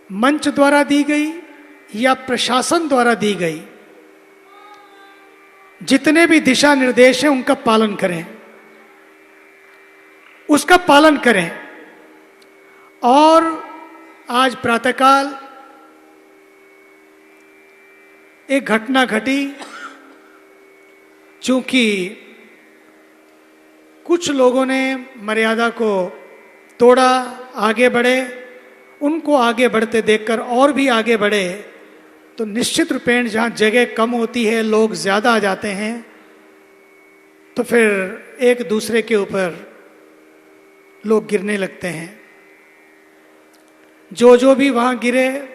मंच द्वारा दी गई या प्रशासन द्वारा दी गई, जितने भी दिशा निर्देश हैं उनका पालन करें, उसका पालन करें। और आज प्रातःकाल एक घटना घटी, चूंकि कुछ लोगों ने मर्यादा को तोड़ा, आगे बढ़े, उनको आगे बढ़ते देखकर और भी आगे बढ़े, तो निश्चित रूपेण जहाँ जगह कम होती है, लोग ज़्यादा आ जाते हैं, तो फिर एक दूसरे के ऊपर लोग गिरने लगते हैं। जो भी वहाँ गिरे,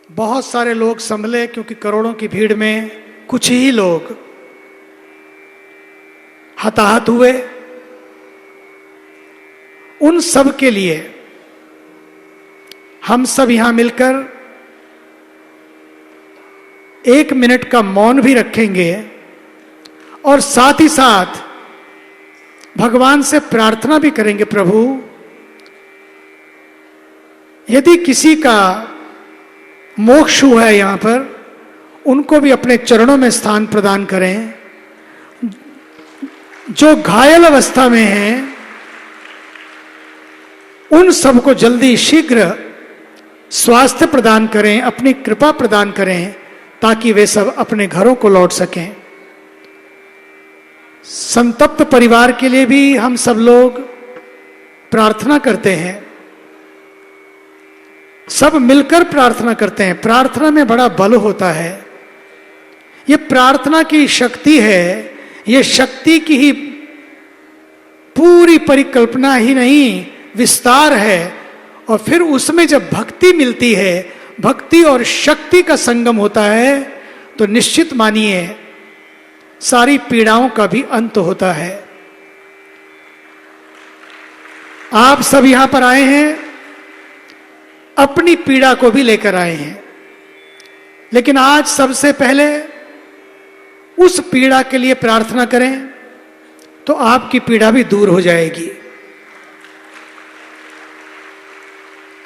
बहुत सारे लोग संभले, क्योंकि करोड़ों की भीड़ में कुछ ही लोग हताहत हुए। उन सब के लिए हम सब यहां मिलकर 1 मिनट का मौन भी रखेंगे और साथ ही साथ भगवान से प्रार्थना भी करेंगे, प्रभु यदि किसी का मोक्ष हुआ है यहां पर, उनको भी अपने चरणों में स्थान प्रदान करें। जो घायल अवस्था में हैं, उन सबको जल्दी शीघ्र स्वास्थ्य प्रदान करें, अपनी कृपा प्रदान करें, ताकि वे सब अपने घरों को लौट सकें। संतप्त परिवार के लिए भी हम सब लोग प्रार्थना करते हैं, सब मिलकर प्रार्थना करते हैं। प्रार्थना में बड़ा बल होता है। ये प्रार्थना की शक्ति है, ये शक्ति की ही पूरी परिकल्पना ही नहीं, विस्तार है। और फिर उसमें जब भक्ति मिलती है, भक्ति और शक्ति का संगम होता है, तो निश्चित मानिए सारी पीड़ाओं का भी अंत होता है। आप सब यहां पर आए हैं, अपनी पीड़ा को भी लेकर आए हैं, लेकिन आज सबसे पहले उस पीड़ा के लिए प्रार्थना करें, तो आपकी पीड़ा भी दूर हो जाएगी।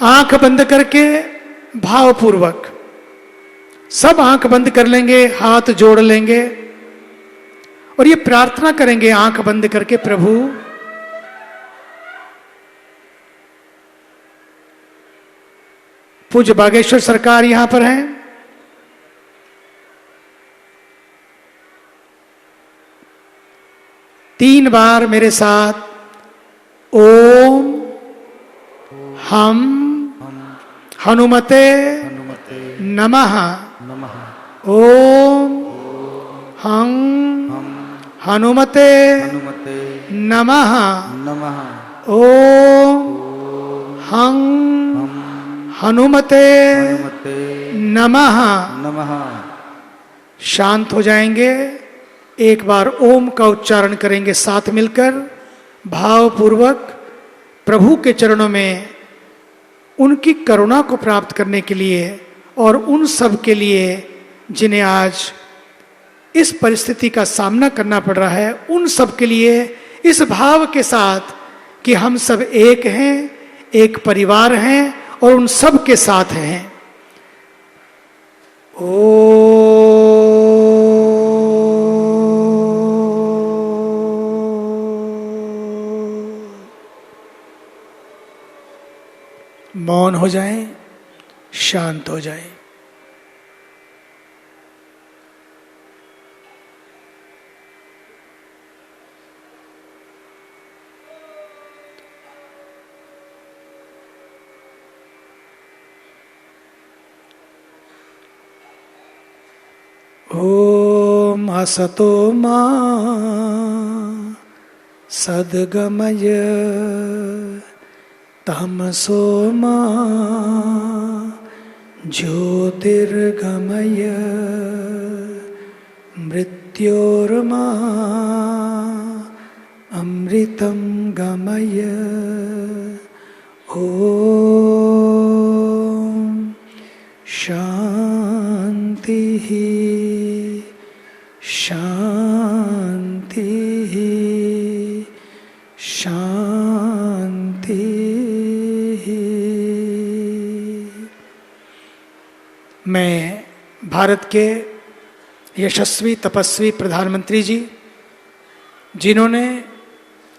आंख बंद करके भावपूर्वक सब आंख बंद कर लेंगे, हाथ जोड़ लेंगे और ये प्रार्थना करेंगे आंख बंद करके, प्रभु पूज्य बागेश्वर सरकार यहां पर हैं, तीन बार मेरे साथ ओम हम हनुमते नमः, ओम हम हनुमते नमः, ओम हम हनुमते नमः। शांत हो जाएंगे, एक बार ओम का उच्चारण करेंगे साथ मिलकर, भावपूर्वक प्रभु के चरणों में उनकी करुणा को प्राप्त करने के लिए, और उन सब के लिए जिन्हें आज इस परिस्थिति का सामना करना पड़ रहा है, उन सब के लिए इस भाव के साथ कि हम सब एक हैं, एक परिवार हैं और उन सब के साथ हैं। मौन हो जाएं, शांत हो जाएं। ओम असतो मा सद्गमय तमसो मा ज्योतिर्गमय मृत्योर्मा अमृतं गमय। ओम शांति शांति शांति। मैं भारत के यशस्वी तपस्वी प्रधानमंत्री जी, जिन्होंने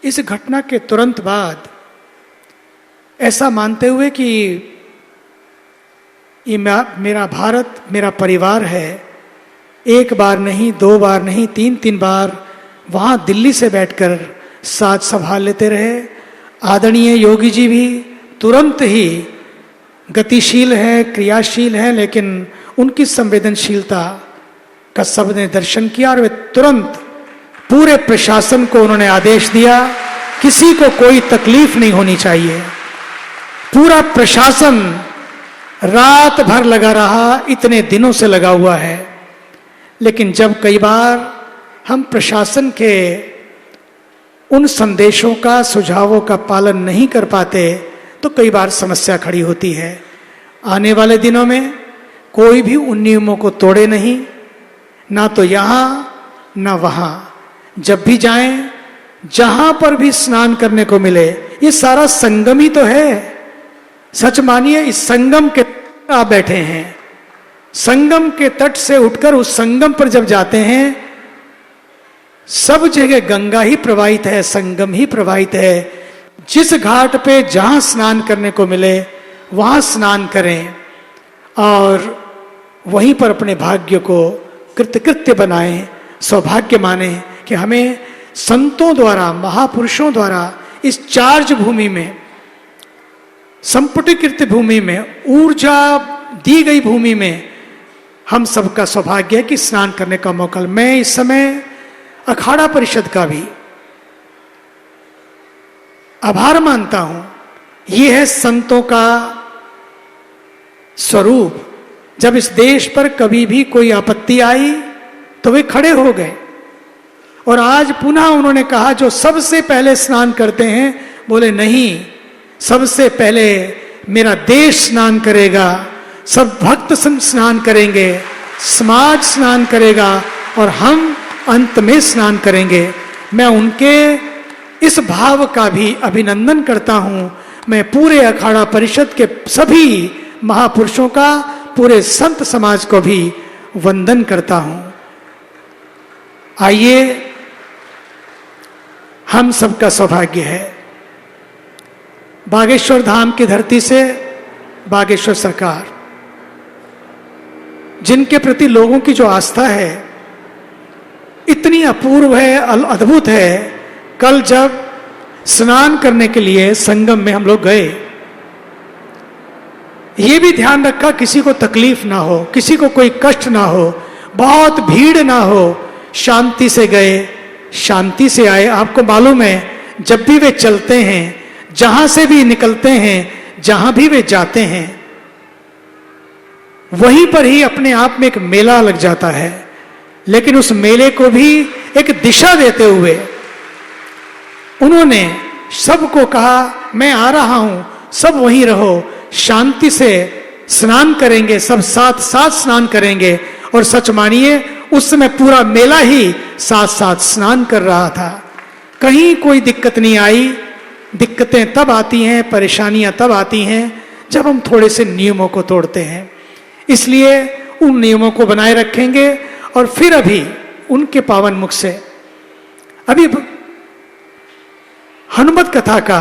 इस घटना के तुरंत बाद ऐसा मानते हुए कि ये मेरा भारत मेरा परिवार है, एक बार नहीं, दो बार नहीं, तीन बार वहाँ दिल्ली से बैठकर साथ संभाल लेते रहे। आदरणीय योगी जी भी तुरंत ही गतिशील है, क्रियाशील है, लेकिन उनकी संवेदनशीलता का सबने दर्शन किया और वे तुरंत पूरे प्रशासन को उन्होंने आदेश दिया, किसी को कोई तकलीफ नहीं होनी चाहिए। पूरा प्रशासन रात भर लगा रहा, इतने दिनों से लगा हुआ है। लेकिन जब कई बार हम प्रशासन के उन संदेशों का, सुझावों का पालन नहीं कर पाते तो कई बार समस्या खड़ी होती है। आने वाले दिनों में कोई भी उन नियमों को तोड़े नहीं, ना तो यहाँ ना वहाँ। जब भी जाएं, जहां पर भी स्नान करने को मिले, ये सारा संगम ही तो है। सच मानिए, इस संगम के आप बैठे हैं, संगम के तट से उठकर उस संगम पर जब जाते हैं, सब जगह गंगा ही प्रवाहित है, संगम ही प्रवाहित है। जिस घाट पे जहां स्नान करने को मिले वहां स्नान करें और वहीं पर अपने भाग्य को कृतकृत्य बनाएं, सौभाग्य माने कि हमें संतों द्वारा, महापुरुषों द्वारा इस चार्ज भूमि में, संपुटीकृत भूमि में, ऊर्जा दी गई भूमि में हम सबका सौभाग्य है कि स्नान करने का मौका। मैं इस समय अखाड़ा परिषद का भी आभार मानता हूं। यह है संतों का स्वरूप। जब इस देश पर कभी भी कोई आपत्ति आई तो वे खड़े हो गए और आज पुनः उन्होंने कहा, जो सबसे पहले स्नान करते हैं, बोले नहीं, सबसे पहले मेरा देश स्नान करेगा, सब भक्त स्नान करेंगे, समाज स्नान करेगा और हम अंत में स्नान करेंगे। मैं उनके इस भाव का भी अभिनंदन करता हूं। मैं पूरे अखाड़ा परिषद के सभी महापुरुषों का, पूरे संत समाज को भी वंदन करता हूं। आइए, हम सबका सौभाग्य है, बागेश्वर धाम की धरती से बागेश्वर सरकार, जिनके प्रति लोगों की जो आस्था है इतनी अपूर्व है, अद्भुत है। कल जब स्नान करने के लिए संगम में हम लोग गए, ये भी ध्यान रखा किसी को तकलीफ ना हो, किसी को कोई कष्ट ना हो, बहुत भीड़ ना हो, शांति से गए, शांति से आए। आपको मालूम है, जब भी वे चलते हैं, जहां से भी निकलते हैं, जहां भी वे जाते हैं, वहीं पर ही अपने आप में एक मेला लग जाता है। लेकिन उस मेले को भी एक दिशा देते हुए उन्होंने सबको कहा, मैं आ रहा हूं, सब वहीं रहो, शांति से स्नान करेंगे, सब साथ साथ स्नान करेंगे। और सच मानिए, उस समय पूरा मेला ही साथ साथ स्नान कर रहा था, कहीं कोई दिक्कत नहीं आई। दिक्कतें तब आती हैं, परेशानियां तब आती हैं जब हम थोड़े से नियमों को तोड़ते हैं। इसलिए उन नियमों को बनाए रखेंगे। और फिर अभी उनके पावन मुख से अभी हनुमत कथा का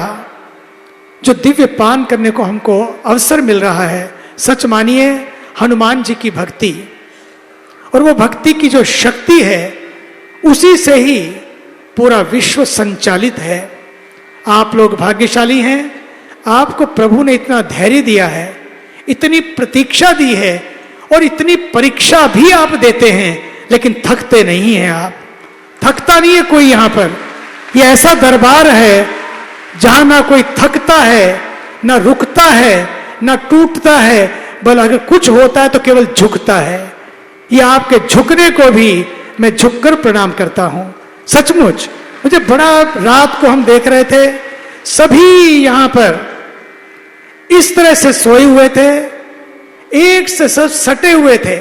जो दिव्य पान करने को हमको अवसर मिल रहा है, सच मानिए, हनुमान जी की भक्ति और वो भक्ति की जो शक्ति है, उसी से ही पूरा विश्व संचालित है। आप लोग भाग्यशाली हैं, आपको प्रभु ने इतना धैर्य दिया है, इतनी प्रतीक्षा दी है और इतनी परीक्षा भी आप देते हैं, लेकिन थकते नहीं हैं। आप थकता नहीं है कोई यहां पर। यह ऐसा दरबार है जहां ना कोई थकता है, ना रुकता है, ना टूटता है, बल्कि अगर कुछ होता है तो केवल झुकता है। यह आपके झुकने को भी मैं झुककर प्रणाम करता हूं। सचमुच मुझे बड़ा, रात को हम देख रहे थे, सभी यहां पर इस तरह से सोए हुए थे, एक से सब सटे हुए थे,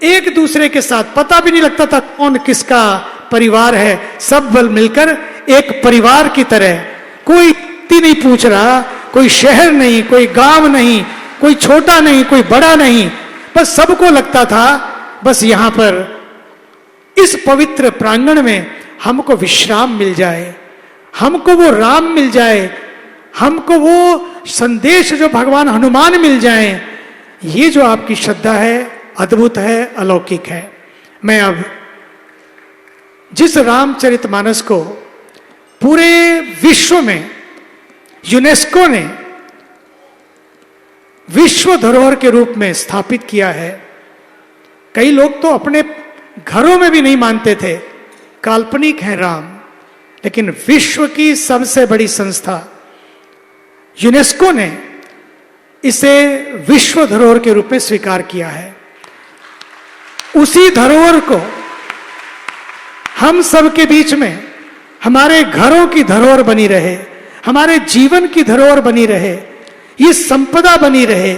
एक दूसरे के साथ पता भी नहीं लगता था कौन किसका परिवार है। सब बल मिलकर एक परिवार की तरह, कोई नहीं पूछ रहा, कोई शहर नहीं, कोई गांव नहीं, कोई छोटा नहीं, कोई बड़ा नहीं, बस सबको लगता था बस यहां पर इस पवित्र प्रांगण में हमको विश्राम मिल जाए, हमको वो राम मिल जाए, हमको वो संदेश जो भगवान हनुमान मिल जाए। ये जो आपकी श्रद्धा है अद्भुत है, अलौकिक है। मैं अब जिस रामचरितमानस को पूरे विश्व में यूनेस्को ने विश्व धरोहर के रूप में स्थापित किया है, कई लोग तो अपने घरों में भी नहीं मानते थे, काल्पनिक है राम, लेकिन विश्व की सबसे बड़ी संस्था यूनेस्को ने इसे विश्व धरोहर के रूप में स्वीकार किया है। उसी धरोहर को हम सब के बीच में हमारे घरों की धरोहर बनी रहे, हमारे जीवन की धरोहर बनी रहे, ये संपदा बनी रहे,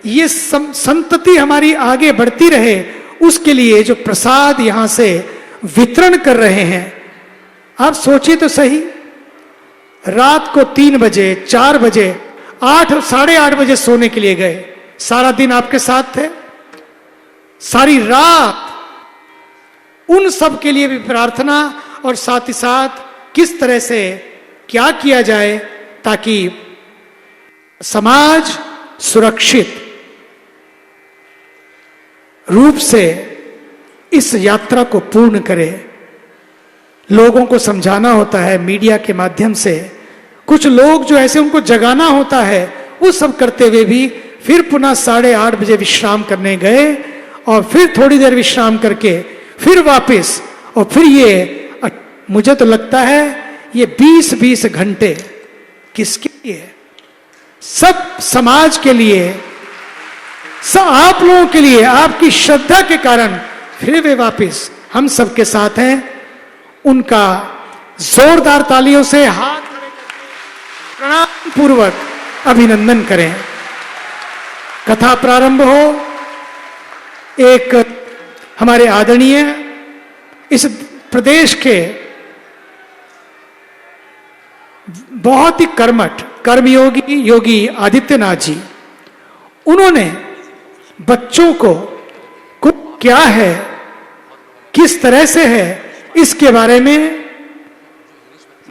ये संतति हमारी आगे बढ़ती रहे, उसके लिए जो प्रसाद यहां से वितरण कर रहे हैं। आप सोचिए तो सही, रात को 3 बजे 4 बजे 8 साढ़े 8 बजे सोने के लिए गए, सारा दिन आपके साथ थे, सारी रात उन सब के लिए भी प्रार्थना, और साथ ही साथ किस तरह से क्या किया जाए ताकि समाज सुरक्षित रूप से इस यात्रा को पूर्ण करे। लोगों को समझाना होता है मीडिया के माध्यम से, कुछ लोग जो ऐसे उनको जगाना होता है, वो सब करते हुए भी फिर पुनः 8:30 बजे विश्राम करने गए, और फिर थोड़ी देर विश्राम करके फिर वापस, और फिर ये मुझे तो लगता है ये 20-20 घंटे किसके लिए? सब समाज के लिए, सब आप लोगों के लिए, आपकी श्रद्धा के कारण फिर वे वापस हम सबके साथ हैं। उनका जोरदार तालियों से हाथ प्रणाम पूर्वक अभिनंदन करें। कथा प्रारंभ हो। एक हमारे आदरणीय इस प्रदेश के बहुत ही कर्मठ कर्मयोगी योगी आदित्यनाथ जी, उन्होंने बच्चों को क्या है, किस तरह से है, इसके बारे में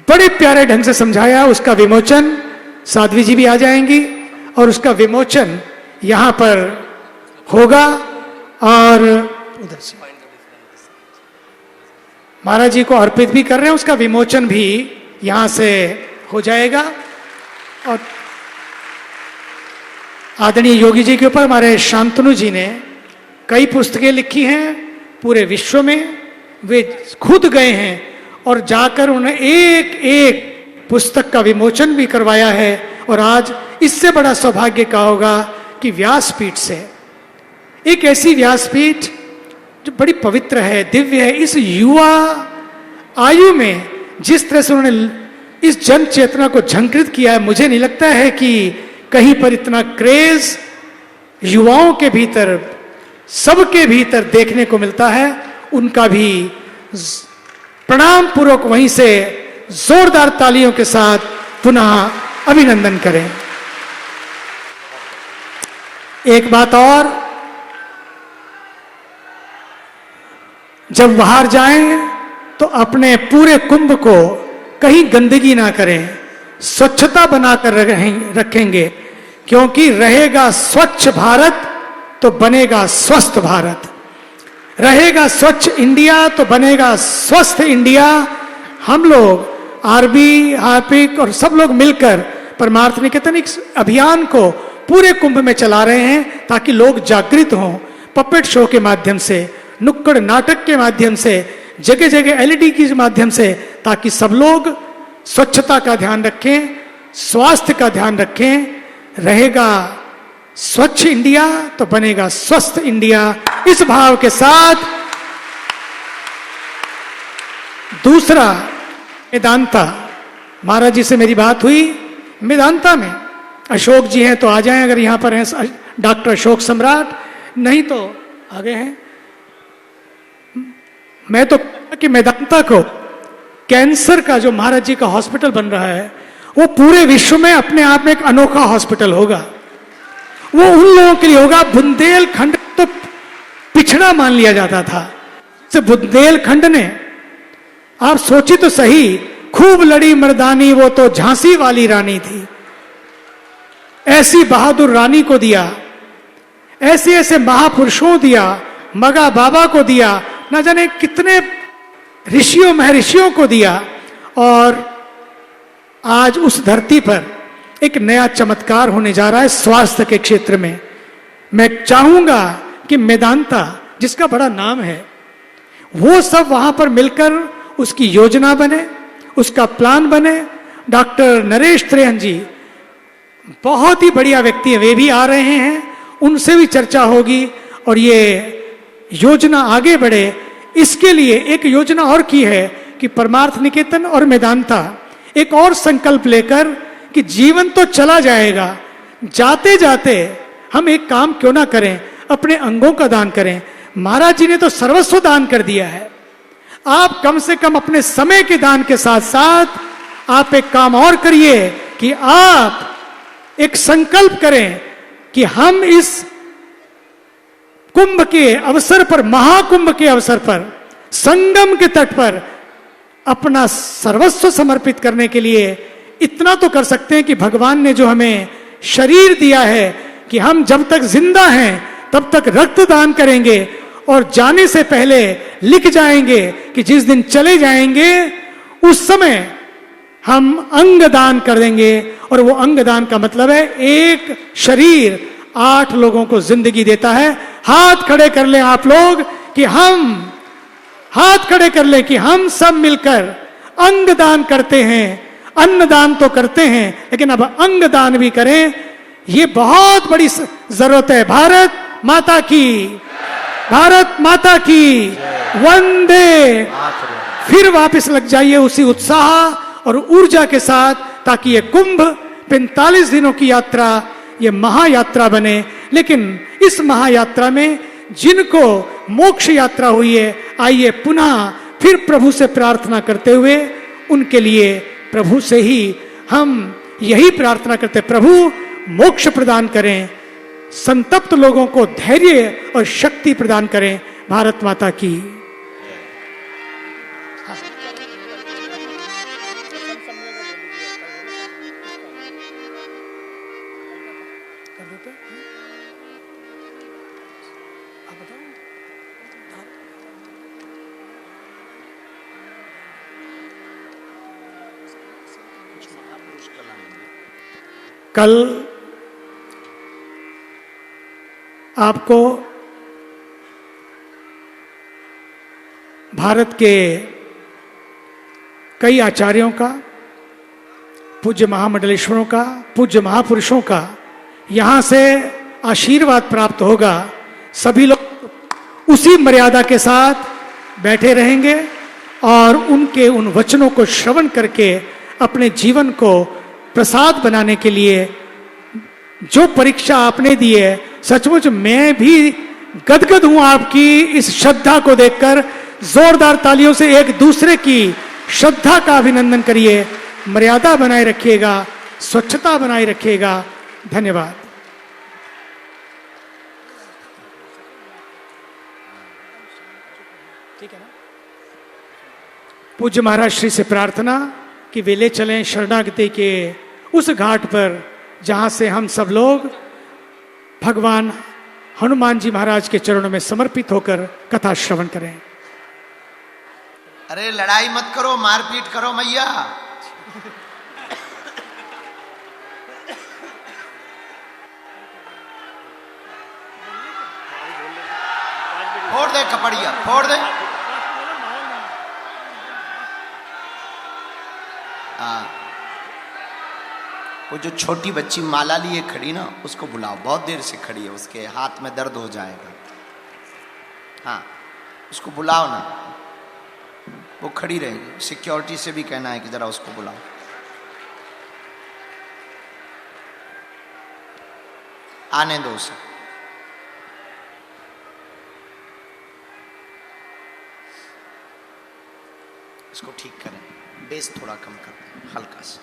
बड़े प्यारे ढंग से समझाया। उसका विमोचन साध्वी जी भी आ जाएंगी और उसका विमोचन यहां पर होगा, और उधर से महाराज जी को अर्पित भी कर रहे हैं, उसका विमोचन भी यहां से हो जाएगा। और आदरणीय योगी जी के ऊपर हमारे शांतनु जी ने कई पुस्तकें लिखी हैं पूरे विश्व में, वे खुद गए हैं और जाकर उन्हें एक एक पुस्तक का विमोचन भी करवाया है। और आज इससे बड़ा सौभाग्य का होगा कि व्यासपीठ से, एक ऐसी व्यासपीठ जो बड़ी पवित्र है, दिव्य है, इस युवा आयु में जिस तरह से उन्होंने इस जन चेतना को झंकृत किया है, मुझे नहीं लगता है कि कहीं पर इतना क्रेज युवाओं के भीतर, सबके भीतर देखने को मिलता है। उनका भी प्रणाम पूर्वक वहीं से जोरदार तालियों के साथ पुनः अभिनंदन करें। एक बात और, जब बाहर जाएं तो अपने पूरे कुंभ को कहीं गंदगी ना करें, स्वच्छता बनाकर रखेंगे, क्योंकि रहेगा स्वच्छ भारत तो बनेगा स्वस्थ भारत, रहेगा स्वच्छ इंडिया तो बनेगा स्वस्थ इंडिया। हम लोग आरबी, हार्पिक और सब लोग मिलकर परमार्थ निकेतन अभियान को पूरे कुंभ में चला रहे हैं ताकि लोग जागृत हों, पपेट शो के माध्यम से, नुक्कड़ नाटक के माध्यम से, जगह जगह एलईडी के माध्यम से, ताकि सब लोग स्वच्छता का ध्यान रखें, स्वास्थ्य का ध्यान रखें। रहेगा स्वच्छ इंडिया तो बनेगा स्वस्थ इंडिया। इस भाव के साथ दूसरा, मेदांता महाराज जी से मेरी बात हुई। मेदांता में अशोक जी हैं तो आ जाएं, अगर यहां पर हैं डॉक्टर अशोक सम्राट, नहीं तो आ गए हैं। मैं तो कि मेदांता को कैंसर का जो महाराज जी का हॉस्पिटल बन रहा है, वो पूरे विश्व में अपने आप में एक अनोखा हॉस्पिटल होगा। वो उन लोगों के लिए होगा, बुंदेलखंड तो पिछड़ा मान लिया जाता था। से बुंदेलखंड ने, आप सोची तो सही, खूब लड़ी मर्दानी वो तो झांसी वाली रानी थी, ऐसी बहादुर रानी को दिया, ऐसे ऐसे महापुरुषों दिया, मगा बाबा को दिया, न जाने कितने ऋषियों महर्षियों को दिया। और आज उस धरती पर एक नया चमत्कार होने जा रहा है स्वास्थ्य के क्षेत्र में। मैं चाहूंगा कि मेदांता, जिसका बड़ा नाम है, वो सब वहां पर मिलकर उसकी योजना बने, उसका प्लान बने। डॉक्टर नरेश त्रेहन जी बहुत ही बढ़िया व्यक्ति है, वे भी आ रहे हैं, उनसे भी चर्चा होगी और ये योजना आगे बढ़े। इसके लिए एक योजना और की है कि परमार्थ निकेतन और मेदांता एक और संकल्प लेकर कि जीवन तो चला जाएगा, जाते जाते हम एक काम क्यों ना करें, अपने अंगों का दान करें। महाराज जी ने तो सर्वस्व दान कर दिया है, आप कम से कम अपने समय के दान के साथ साथ आप एक काम और करिए कि आप एक संकल्प करें कि हम इस कुंभ के अवसर पर, महाकुंभ के अवसर पर, संगम के तट पर अपना सर्वस्व समर्पित करने के लिए इतना तो कर सकते हैं कि भगवान ने जो हमें शरीर दिया है कि हम जब तक जिंदा हैं तब तक रक्तदान करेंगे और जाने से पहले लिख जाएंगे कि जिस दिन चले जाएंगे उस समय हम अंग दान कर देंगे। और वो अंग दान का मतलब है एक शरीर 8 लोगों को जिंदगी देता है। हाथ खड़े कर लें आप लोग कि हम, हाथ खड़े कर लें कि हम सब मिलकर अंग दान करते हैं। अन्न दान तो करते हैं लेकिन अब अंग दान भी करें, ये बहुत बड़ी जरूरत है। भारत माता की, भारत माता की वंदे। फिर वापस लग जाइए उसी उत्साह और ऊर्जा के साथ, ताकि ये कुंभ 45 दिनों की यात्रा, ये महायात्रा बने। लेकिन इस महायात्रा में जिनको मोक्ष यात्रा हुई है, आइए पुनः फिर प्रभु से प्रार्थना करते हुए उनके लिए प्रभु से ही हम यही प्रार्थना करते, प्रभु मोक्ष प्रदान करें, संतप्त लोगों को धैर्य और शक्ति प्रदान करें। भारत माता की। कल आपको भारत के कई आचार्यों का, पूज्य महामंडलेश्वरों का, पूज्य महापुरुषों का यहां से आशीर्वाद प्राप्त होगा। सभी लोग उसी मर्यादा के साथ बैठे रहेंगे और उनके उन वचनों को श्रवण करके अपने जीवन को प्रसाद बनाने के लिए जो परीक्षा आपने दी है, सचमुच मैं भी गदगद हूं आपकी इस श्रद्धा को देखकर। जोरदार तालियों से एक दूसरे की श्रद्धा का अभिनंदन करिए। मर्यादा बनाए रखिएगा, स्वच्छता बनाए रखिएगा। धन्यवाद। ठीक है ना? पूज्य महाराज श्री से प्रार्थना कि वे ले चलें शरणागति के उस घाट पर जहां से हम सब लोग भगवान हनुमान जी महाराज के चरणों में समर्पित होकर कथा श्रवण करें। अरे लड़ाई मत करो, मारपीट करो मैया। फोड़ दे कपड़िया, फोड़ दे। वो जो छोटी बच्ची माला लिए खड़ी ना, उसको बुलाओ, बहुत देर से खड़ी है, उसके हाथ में दर्द हो जाएगा। हाँ, उसको बुलाओ ना, वो खड़ी रहेगी। सिक्योरिटी से भी कहना है कि जरा उसको बुलाओ। आने दो उसे। इसको ठीक करें, बेस थोड़ा कम करें, हल्का सा।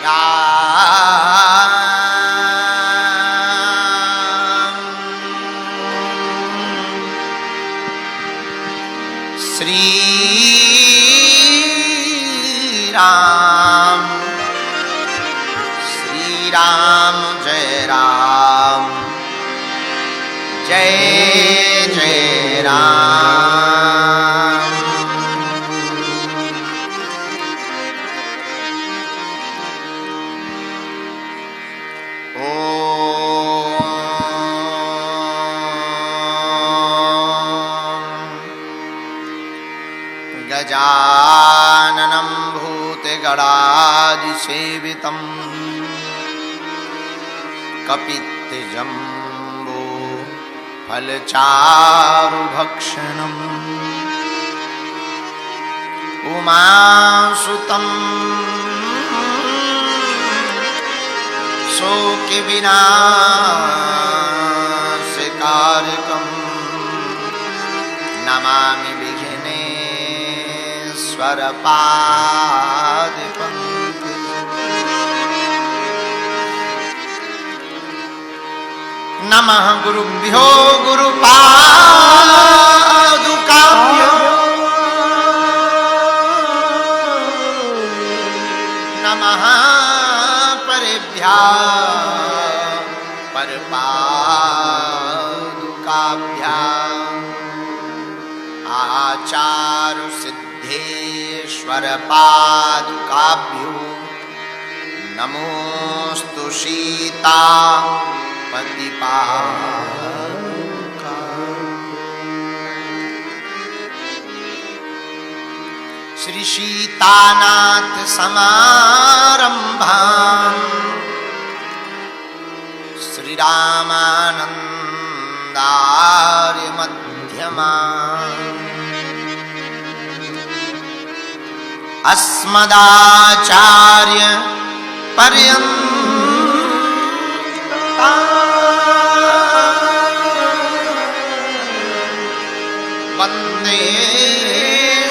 राम श्री राम श्री राम जय राम जय जय राम। गजाननं भूतगणादिसेवितं कपित्तजम्बो फलचारुभक्षणम् उमासुतं शोकविनाशकारकं नमामि विघ्नेश्वरपादपङ्कजम्। नमः गुरुभ्यो गुरुपादुकाभ्यो नमः परेभ्यः परपादुकाभ्याम्। आचार्य सिद्धेश्वर पादुकाभ्यो नमोस्तु सीता पतिपादुका। श्री सीतानाथ समारंभां श्री रामानंदार्य मध्यमाम् अस्मदाचार्य पर्यन्ताम् वन्दे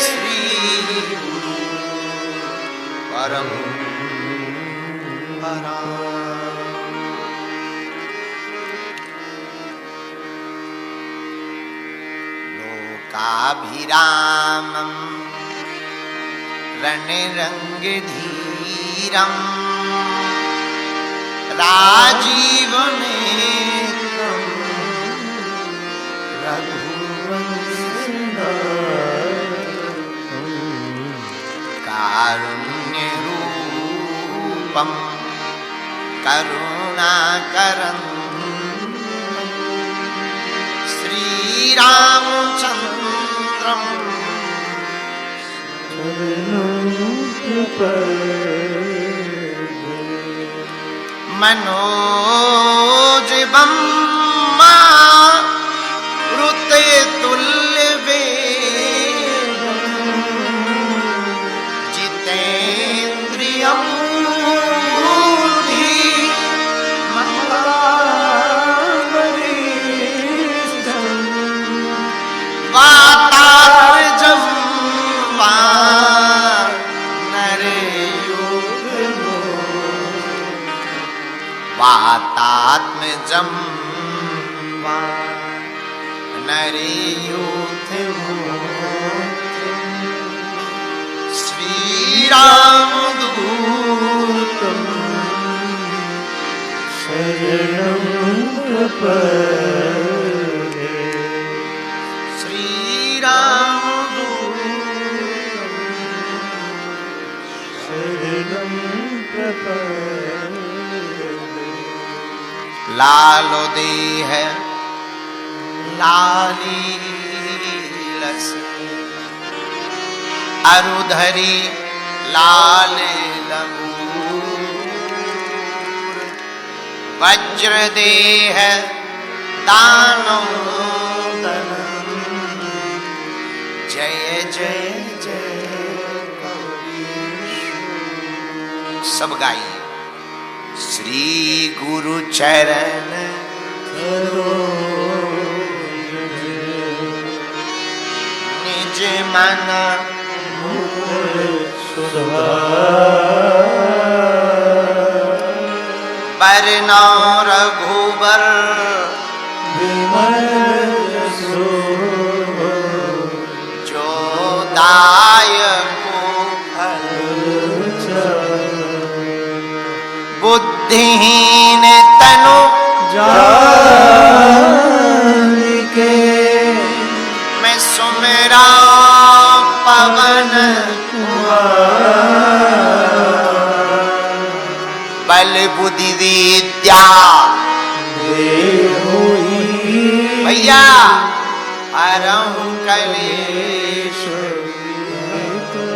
श्री गुरु परम्पराम्। लोकाभिरामम् रणरंगधीरम् राजीवनेत्रम् रघुवंशनाथम् कारुण्यरूपम् करुणाकरम् श्रीरामचन्द्रम् मनोजवं मारुते तुल्यवेगम् जितेन्द्रियं बुद्धिमतामरीष्टम् वातात्मजं वातात्मजं नरेयूथमूर्तिम् श्रीरामदूतं शरणं प्रपद्ये। श्रीरामदूतं शरणं प्रपद्ये। लालो देह लाली लस अरुधरी लाल लंगूर वज्र देह दानो दनम जय जय जय कबीर। सब गाइए। श्री गुरु चरण निज मन मुकुर सुधार बरना रघुबर जो दायको फल बुद्धिहीन तनु जान के मैं सुमेरा पवन बल बुद्धि विद्या भैया हरहु कले